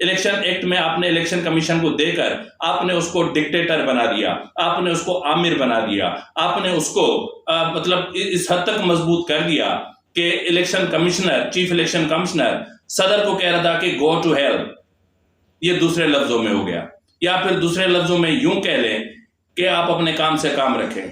Election act میں آپ نے الیکشن کمیشن کو دے کر آپ نے اس کو ڈکٹیٹر بنا دیا، آپ نے اس کو آمر بنا دیا، آپ نے اس کو مطلب اس حد تک مضبوط کر دیا کہ election commissioner, chief election commissioner صدر کو کہہ رہا تھا کہ گو ٹو ہیل، یہ دوسرے لفظوں میں ہو گیا، یا پھر دوسرے لفظوں میں یوں کہہ لیں کہ آپ اپنے کام سے کام رکھیں۔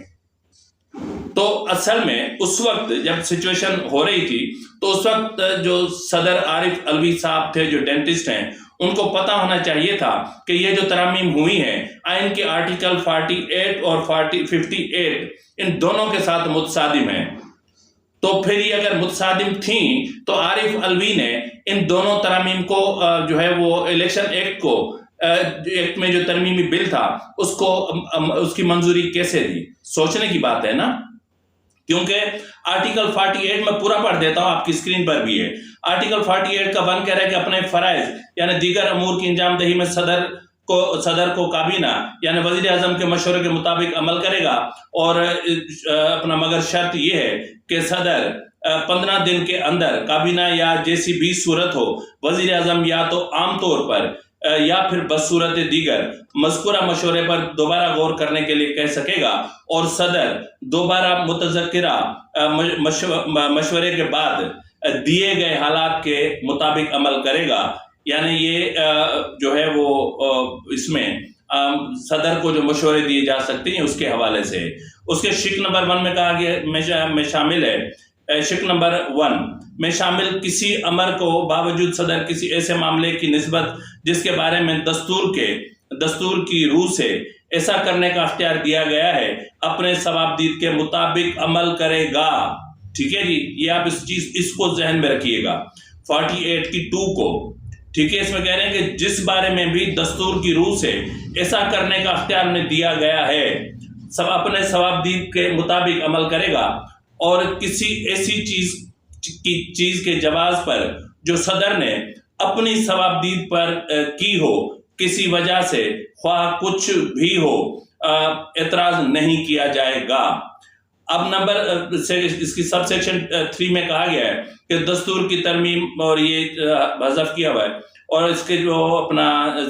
تو اصل میں اس وقت جب سچویشن ہو رہی تھی تو اس وقت جو صدر عارف الوی صاحب تھے، جو ڈینٹسٹ ہیں، ان کو پتا ہونا چاہیے تھا کہ یہ جو ترامیم ہوئی ہیں آئین کے آرٹیکل 48 اور 58 ان دونوں کے ساتھ متصادم ہیں۔ تو پھر یہ اگر متصادم تھیں تو عارف الوی نے ان دونوں ترامیم کو جو ہے وہ الیکشن ایکٹ کو، ایکٹ میں جو ترمیمی بل تھا اس کو، اس کی منظوری کیسے دی؟ سوچنے کی بات ہے نا، کیونکہ آرٹیکل 48 میں پورا پڑھ دیتا ہوں، آپ کی اسکرین پر بھی ہے۔ آرٹیکل 48 کا 1 کہہ رہا ہے کہ اپنے فرائض یعنی دیگر امور کی انجام دہی میں صدر کو کابینہ یعنی وزیر اعظم کے مشورے کے مطابق عمل کرے گا، اور اپنا مگر شرط یہ ہے کہ صدر 15 دن کے اندر کابینہ یا جیسی بھی صورت ہو وزیر اعظم یا تو عام طور پر یا پھر بصورت دیگر مذکورہ مشورے پر دوبارہ غور کرنے کے لیے کہہ سکے گا، اور صدر دوبارہ متذکرہ مشورے کے بعد دیے گئے حالات کے مطابق عمل کرے گا۔ یعنی یہ جو ہے وہ اس میں صدر کو جو مشورے دیے جا سکتے ہیں اس کے حوالے سے، اس کے شق نمبر 1 میں کہا گیا میں شامل ہے، شق نمبر 1 میں شامل کسی امر کو باوجود صدر کسی ایسے معاملے کی نسبت جس کے بارے میں دستور کی روح سے ایسا کرنے کا اختیار دیا گیا ہے اپنے ثوابدید کے مطابق عمل کرے گا۔ ٹھیک ہے جی، یہ آپ اس کو ذہن میں رکھیے گا 48 کی 2 کو، ٹھیک ہے۔ اس میں کہہ رہے ہیں کہ جس بارے میں بھی دستور کی روح سے ایسا کرنے کا اختیار انہیں دیا گیا ہے اپنے ثوابدید کے مطابق عمل کرے گا، اور کسی ایسی چیز کے جواز پر جو صدر نے اپنی ثوابدید پر کی ہو کسی وجہ سے خواہ کچھ بھی ہو اعتراض نہیں کیا جائے گا۔ اب نمبر اس کی سب سیکشن 3 میں کہا گیا ہے کہ دستور کی ترمیم، اور یہ حذف کیا ہوا ہے، اور اس کے جو اپنا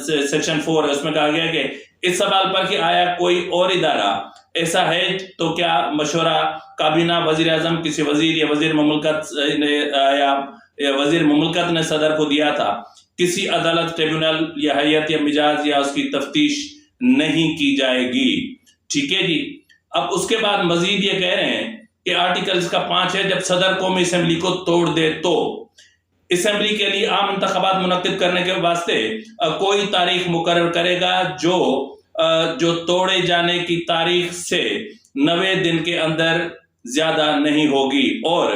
سیکشن 4 ہے اس میں کہا گیا ہے کہ اس سوال پر کہ آیا کوئی اور ادارہ ایسا ہے تو کیا مشورہ کابینہ وزیر اعظم کسی وزیر یا وزیر مملکت یا وزیر مملکت نے صدر کو دیا تھا، کسی عدالت، ٹریبیونل یا ہیئت یا مجاز یا اس کی تفتیش نہیں کی جائے گی۔ ٹھیک ہے جی۔ اب اس کے بعد مزید یہ کہہ رہے ہیں کہ آرٹیکل اس کا 5 ہے، جب صدر قومی اسمبلی کو توڑ دے تو اسمبلی کے لیے عام انتخابات منعقد کرنے کے واسطے کوئی تاریخ مقرر کرے گا جو توڑے جانے کی تاریخ سے 90 دن کے اندر زیادہ نہیں ہوگی، اور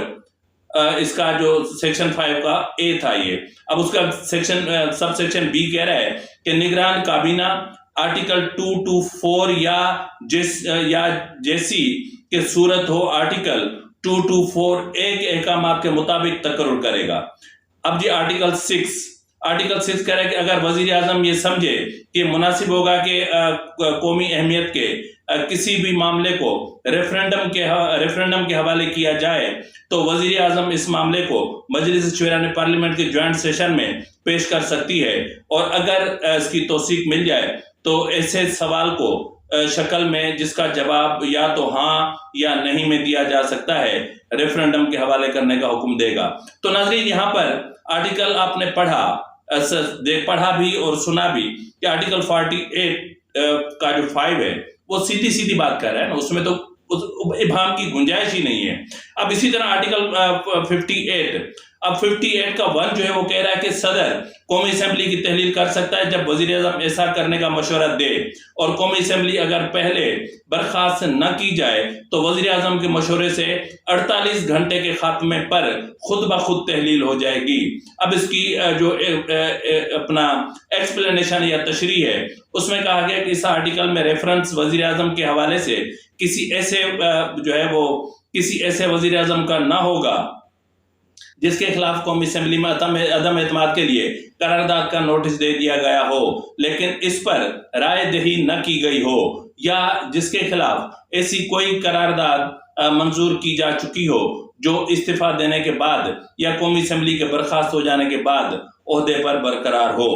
اس کا جو سیکشن 5 کا اے تھا یہ۔ اب اس کا سب سیکشن بی کہہ رہا ہے کہ نگران کابینہ آرٹیکل 224 یا جیسی کہ صورت ہو آرٹیکل 224 ایک احکامات کے مطابق تقرر کرے گا۔ اب جی آرٹیکل 6 کہہ رہا ہے کہ اگر وزیر اعظم یہ سمجھے کہ مناسب ہوگا کہ قومی اہمیت کے کسی بھی معاملے کو ریفرنڈم کے حوالے کیا جائے تو وزیر اعظم اس معاملے کو مجلس شورائے پارلیمنٹ کے جوائنٹ سیشن میں پیش کر سکتی ہے، اور اگر اس کی توثیق مل جائے تو ایسے سوال کو شکل میں جس کا جواب یا تو ہاں یا نہیں میں دیا جا سکتا ہے ریفرنڈم کے حوالے کرنے کا حکم دے گا۔ تو ناظرین یہاں پر آرٹیکل آپ نے پڑھا بھی اور سنا بھی کہ آرٹیکل 48 کا جو 5 ہے وہ سیدھی بات کر رہا ہے نا، اس میں تو ابہام کی گنجائش ہی نہیں ہے۔ اب اسی طرح آرٹیکل 58 کا 1 جو ہے وہ کہہ رہا ہے کہ صدر قومی اسمبلی کی تحلیل کر سکتا ہے جب وزیر اعظم ایسا کرنے کا مشورہ دے، اور قومی اسمبلی اگر پہلے برخاست نہ کی جائے تو وزیر اعظم کے مشورے سے 48 گھنٹے کے خاتمے پر خود بخود تحلیل ہو جائے گی۔ اب اس کی جو اپنا ایکسپلینیشن یا تشریح ہے اس میں کہا گیا کہ اس آرٹیکل میں ریفرنس وزیر اعظم کے حوالے سے کسی ایسے وزیر اعظم کا نہ ہوگا جس کے خلاف قومی اسمبلی میں عدم اعتماد کے لیے قرارداد کا نوٹس دے دیا گیا ہو لیکن اس پر رائے دہی نہ کی گئی ہو، یا جس کے خلاف ایسی کوئی قرارداد منظور کی جا چکی ہو جو استعفیٰ دینے کے بعد یا قومی اسمبلی کے برخاست ہو جانے کے بعد عہدے پر برقرار ہو۔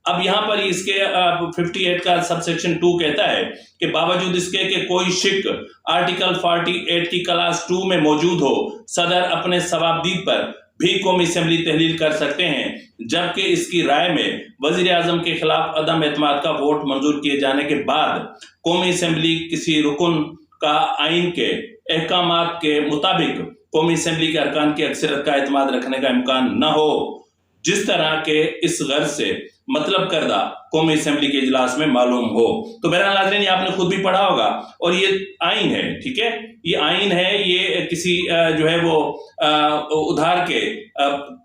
اب یہاں پر اس کے 58 کا سب سیکشن 2 کہتا ہے کہ باوجود اس کے کہ کوئی شک آرٹیکل 48 کی کلاس 2 میں موجود ہو، صدر اپنے ثوابدید پر بھی قومی اسمبلی تحلیل کر سکتے ہیں، جبکہ اس کی رائے میں وزیر اعظم کے خلاف عدم اعتماد کا ووٹ منظور کیے جانے کے بعد قومی اسمبلی کسی رکن کا آئین کے احکامات کے مطابق قومی اسمبلی کے ارکان کی اکثریت کا اعتماد رکھنے کا امکان نہ ہو، جس طرح کے اس غرض سے مطلب کردہ قومی اسمبلی کے اجلاس میں معلوم ہو۔ تو بہرحال ناظرین، یہ آپ نے خود بھی پڑھا ہوگا، اور یہ آئین ہے، ٹھیک ہے، یہ آئین ہے، یہ کسی جو ہے وہ ادھار کے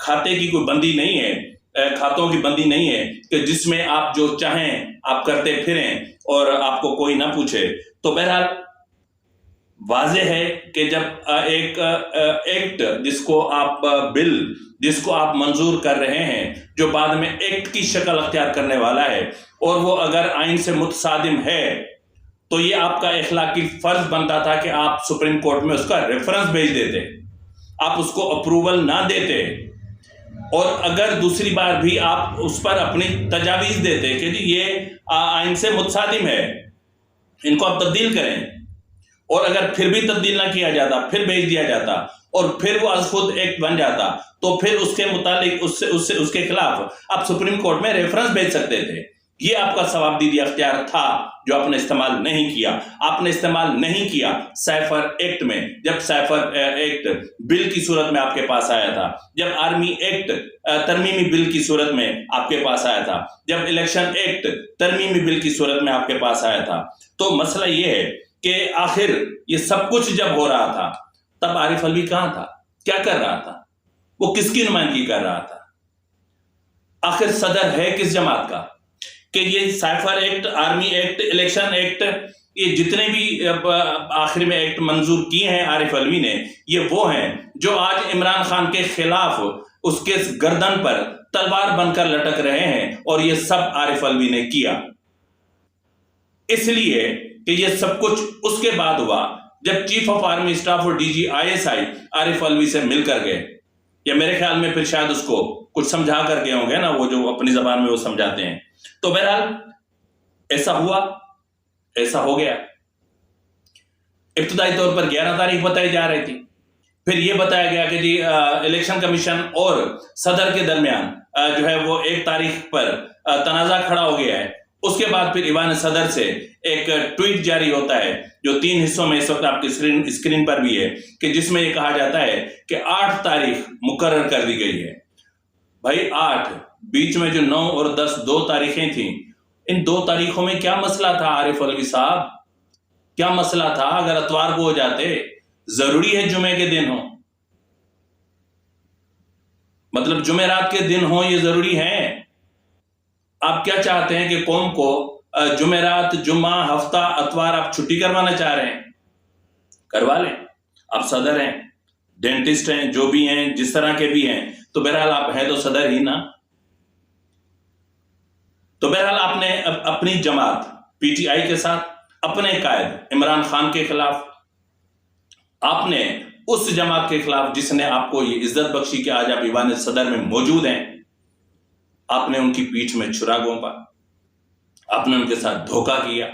کھاتے کی کوئی بندی نہیں ہے، کھاتوں کی بندی نہیں ہے کہ جس میں آپ جو چاہیں آپ کرتے پھریں اور آپ کو کوئی نہ پوچھے۔ تو بہرحال واضح ہے کہ جب ایک ایکٹ جس کو آپ منظور کر رہے ہیں، جو بعد میں ایکٹ کی شکل اختیار کرنے والا ہے، اور وہ اگر آئین سے متصادم ہے تو یہ آپ کا اخلاقی فرض بنتا تھا کہ آپ سپریم کورٹ میں اس کا ریفرنس بھیج دیتے، آپ اس کو اپروول نہ دیتے، اور اگر دوسری بار بھی آپ اس پر اپنی تجاویز دیتے کہ جی یہ آئین سے متصادم ہے، ان کو آپ تبدیل کریں، اور اگر پھر بھی تبدیل نہ کیا جاتا، پھر بھیج دیا جاتا، اور پھر وہ از خود ایکٹ بن جاتا، تو پھر اس کے متعلق اس کے خلاف آپ سپریم کورٹ میں ریفرنس بھیج سکتے تھے۔ یہ آپ کا ثوابدیدی اختیار تھا جو آپ نے استعمال نہیں کیا۔ آپ نے استعمال نہیں کیا سائفر ایکٹ میں، جب سائفر ایکٹ بل کی صورت میں آپ کے پاس آیا تھا، جب آرمی ایکٹ ترمیمی بل کی صورت میں آپ کے پاس آیا تھا، جب الیکشن ایکٹ ترمیمی بل کی صورت میں آپ کے پاس آیا تھا۔ تو مسئلہ یہ ہے کہ آخر یہ سب کچھ جب ہو رہا تھا تب عارف علوی کہاں تھا؟ کیا کر رہا تھا؟ وہ کس کی نمائندگی کر رہا تھا؟ آخر صدر ہے کس جماعت کا؟ کہ یہ cipher act, army act, election act, یہ جتنے بھی آخر میں ایکٹ منظور کیے ہیں عارف علوی نے، یہ وہ ہیں جو آج عمران خان کے خلاف اس کے گردن پر تلوار بن کر لٹک رہے ہیں، اور یہ سب عارف علوی نے کیا۔ اس لیے کہ یہ سب کچھ اس کے بعد ہوا جب چیف آف آرمی اسٹاف اور D G ISI Arif Alvi سے مل کر گئے، یا میرے خیال میں پھر شاید اس کو کچھ سمجھا کر گئے ہوں گے نا، وہ جو اپنی زبان میں وہ سمجھاتے ہیں۔ تو بہرحال ایسا ہوا، ایسا ہو گیا۔ ابتدائی طور پر 11 تاریخ بتائی جا رہی تھی، پھر یہ بتایا گیا کہ جی الیکشن کمیشن اور صدر کے درمیان جو ہے وہ 1 تاریخ پر تنازع کھڑا ہو گیا ہے۔ اس کے بعد پھر ایوان صدر سے ایک ٹویٹ جاری ہوتا ہے جو 3 حصوں میں اس وقت آپ کی اسکرین پر بھی ہے، کہ جس میں یہ کہا جاتا ہے کہ 8 تاریخ مقرر کر دی گئی ہے۔ بھائی 8، بیچ میں جو 9 اور 10 2 تاریخیں تھیں، ان 2 تاریخوں میں کیا مسئلہ تھا عارف علوی صاحب؟ کیا مسئلہ تھا اگر اتوار کو ہو جاتے؟ ضروری ہے جمعے کے دن ہو، مطلب جمعرات کے دن ہو، یہ ضروری ہے؟ آپ کیا چاہتے ہیں کہ قوم کو جمعرات، جمعہ، ہفتہ، اتوار آپ چھٹی کروانا چاہ رہے ہیں؟ کروا لیں، آپ صدر ہیں، ڈینٹسٹ ہیں، جو بھی ہیں، جس طرح کے بھی ہیں، تو بہرحال آپ ہیں تو صدر ہی نا۔ تو بہرحال آپ نے اپنی جماعت PTI کے ساتھ، اپنے قائد عمران خان کے خلاف، آپ نے اس جماعت کے خلاف جس نے آپ کو یہ عزت بخشی کہ آج آپ ایوان صدر میں موجود ہیں، آپ نے ان کی پیٹھ میں چھرا گھونپا، آپ نے ان کے ساتھ دھوکہ کیا۔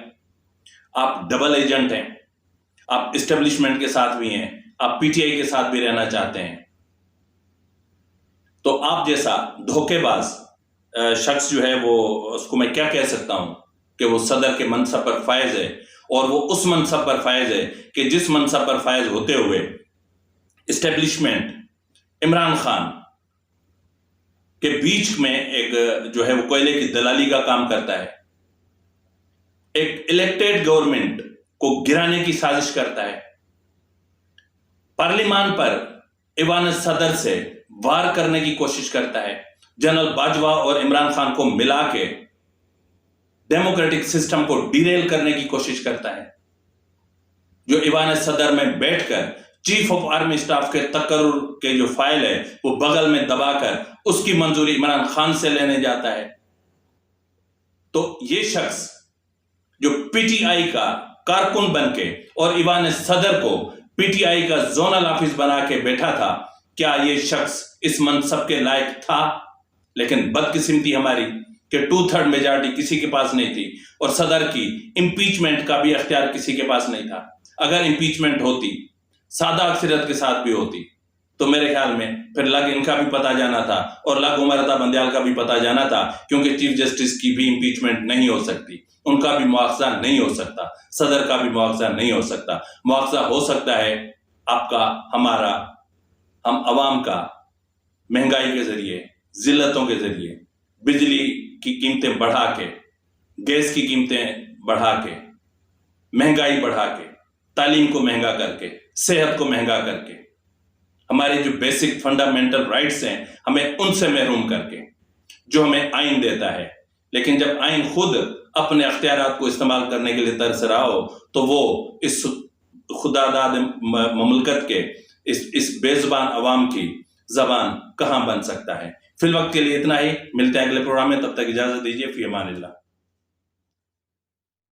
آپ ڈبل ایجنٹ ہیں، آپ اسٹیبلشمنٹ کے ساتھ بھی ہیں، آپ PTI کے ساتھ بھی رہنا چاہتے ہیں۔ تو آپ جیسا دھوکے باز شخص جو ہے وہ، اس کو میں کیا کہہ سکتا ہوں کہ وہ صدر کے منصب پر فائز ہے، اور وہ اس منصب پر فائز ہے کہ جس منصب پر فائز ہوتے ہوئے اسٹیبلشمنٹ عمران خان کے بیچ میں ایک جو ہے وہ کوئلے کی دلالی کا کام کرتا ہے، ایک الیکٹڈ گورنمنٹ کو گرانے کی سازش کرتا ہے، پارلیمان پر ایوان صدر سے وار کرنے کی کوشش کرتا ہے، جنرل باجوہ اور عمران خان کو ملا کے ڈیموکریٹک سسٹم کو ڈیریل کرنے کی کوشش کرتا ہے، جو ایوان صدر میں بیٹھ کر چیف آف آرمی اسٹاف کے تقرر کے جو فائل ہے وہ بغل میں دبا کر اس کی منظوری عمران خان سے لینے جاتا ہے۔ تو یہ شخص جو PTI کا کارکن بن کے اور ایوان صدر کو PTI کا زونل آفس بنا کے بیٹھا تھا، کیا یہ شخص اس منصب کے لائق تھا؟ لیکن بدقسمتی ہماری کہ 2/3 میجارٹی کسی کے پاس نہیں تھی اور صدر کی امپیچمنٹ کا بھی اختیار کسی کے پاس نہیں تھا. اگر امپیچمنٹ ہوتی سادہ اکثریت کے ساتھ بھی ہوتی تو میرے خیال میں پھر لگ ان کا بھی پتا جانا تھا اور لگ عمر عطا بندیال کا بھی پتا جانا تھا, کیونکہ چیف جسٹس کی بھی امپیچمنٹ نہیں ہو سکتی, ان کا بھی مواخذہ نہیں ہو سکتا, صدر کا بھی مواخذہ نہیں ہو سکتا. مواخذہ ہو سکتا ہے آپ کا, ہمارا, ہم عوام کا, مہنگائی کے ذریعے, ذلتوں کے ذریعے, بجلی کی قیمتیں بڑھا کے, گیس کی قیمتیں بڑھا کے, مہنگائی بڑھا کے, تعلیم کو مہنگا کر کے, صحت کو مہنگا کر کے, ہمارے جو بیسک فنڈامنٹل رائٹس ہیں ہمیں ان سے محروم کر کے, جو ہمیں آئین دیتا ہے. لیکن جب آئین خود اپنے اختیارات کو استعمال کرنے کے لیے ترس رہا ہو تو وہ اس خداداد مملکت کے اس بے زبان عوام کی زبان کہاں بن سکتا ہے. فی الوقت کے لیے اتنا ہی, ملتے ہیں اگلے پروگرام میں, تب تک اجازت دیجیے. فی امان اللہ.